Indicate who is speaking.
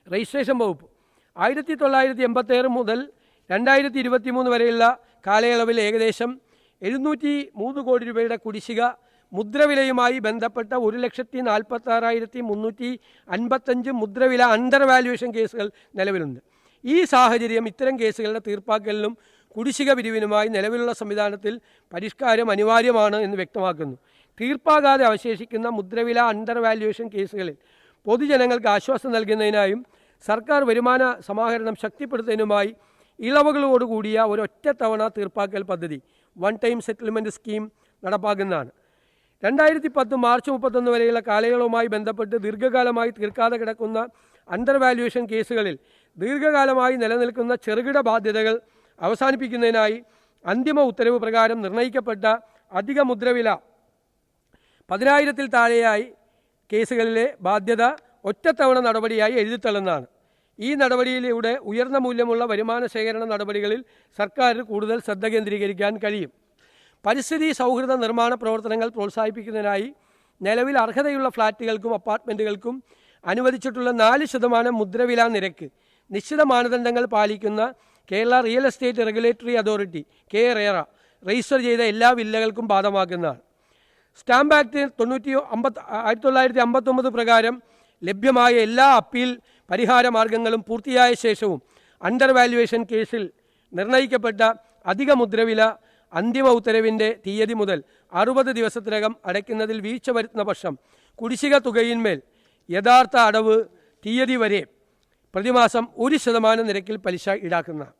Speaker 1: Registration വകുപ്പ് 1986 മുതൽ 2023 വരെയുള്ള കാലയളവിൽ ഏകദേശം 703 കോടി രൂപയുടെ കുടിശ്ശിക മുദ്രവിലയുമായി ബന്ധപ്പെട്ട 1,46,355 മുദ്രവില അണ്ടർ വാല്യുവേഷൻ കേസുകൾ നിലവിലുണ്ട്. ഈ സാഹചര്യം ഇത്തരം കേസുകളുടെ തീർപ്പാക്കലിനും കുടിശ്ശിക പിരിവിനുമായി നിലവിലുള്ള സംവിധാനത്തിൽ പരിഷ്കാരം അനിവാര്യമാണ് എന്ന് വ്യക്തമാക്കുന്നു. തീർപ്പാകാതെ അവശേഷിക്കുന്ന മുദ്രവില അണ്ടർ വാല്യുവേഷൻ കേസുകളിൽ പൊതുജനങ്ങൾക്ക് ആശ്വാസം നൽകുന്നതിനായും സർക്കാർ വരുമാന സമാഹരണം ശക്തിപ്പെടുത്തുന്നതിനുമായി ഇളവുകളോടുകൂടിയ ഒരൊറ്റത്തവണ തീർപ്പാക്കൽ പദ്ധതി വൺ ടൈം സെറ്റിൽമെൻറ്റ് സ്കീം നടപ്പാക്കുന്നതാണ്. 2010 മാർച്ച് 31 വരെയുള്ള കാലയളവുമായി ബന്ധപ്പെട്ട് ദീർഘകാലമായി തീർക്കാതെ കിടക്കുന്ന അണ്ടർ വാല്യുവേഷൻ കേസുകളിൽ ദീർഘകാലമായി നിലനിൽക്കുന്ന ചെറുകിട ബാധ്യതകൾ അവസാനിപ്പിക്കുന്നതിനായി അന്തിമ ഉത്തരവ് പ്രകാരം നിർണ്ണയിക്കപ്പെട്ട അധിക മുദ്രവില 10,000-ൽ താഴെയായി കേസുകളിലെ ബാധ്യത ഒറ്റത്തവണ നടപടിയായി എഴുതിത്തള്ളുന്നതാണ്. ഈ നടപടിയിലൂടെ ഉയർന്ന മൂല്യമുള്ള വരുമാന ശേഖരണ നടപടികളിൽ സർക്കാരിന് കൂടുതൽ ശ്രദ്ധ കേന്ദ്രീകരിക്കാൻ കഴിയും. പരിസ്ഥിതി സൗഹൃദ നിർമ്മാണ പ്രവർത്തനങ്ങൾ പ്രോത്സാഹിപ്പിക്കുന്നതിനായി നിലവിൽ അർഹതയുള്ള ഫ്ളാറ്റുകൾക്കും അപ്പാർട്ട്മെൻറ്റുകൾക്കും അനുവദിച്ചിട്ടുള്ള 4% മുദ്രവില നിരക്ക് നിശ്ചിത മാനദണ്ഡങ്ങൾ പാലിക്കുന്ന Kerala real estate regulatory authority KRERA register ചെയ്ത എല്ലാ വില്ലകൾക്കും ബാധകമാക്കുന്നതാണ്. സ്റ്റാമ്പ് ആക്ട് 1959 പ്രകാരം ലഭ്യമായ എല്ലാ അപ്പീൽ പരിഹാര മാർഗങ്ങളും പൂർത്തിയായ ശേഷവും അണ്ടർ വാല്യുവേഷൻ കേസിൽ നിർണ്ണയിക്കപ്പെട്ട അധിക മുദ്രവില അന്തിമ ഉത്തരവിൻ്റെ തീയതി മുതൽ 60 ദിവസത്തിനകം അടയ്ക്കുന്നതിൽ വീഴ്ച വരുത്തുന്ന പക്ഷം കുടിശ്ശിക തുകയിന്മേൽ യഥാർത്ഥ അടവ് തീയതി വരെ പ്രതിമാസം 1% നിരക്കിൽ പലിശ ഈടാക്കുന്നതാണ്.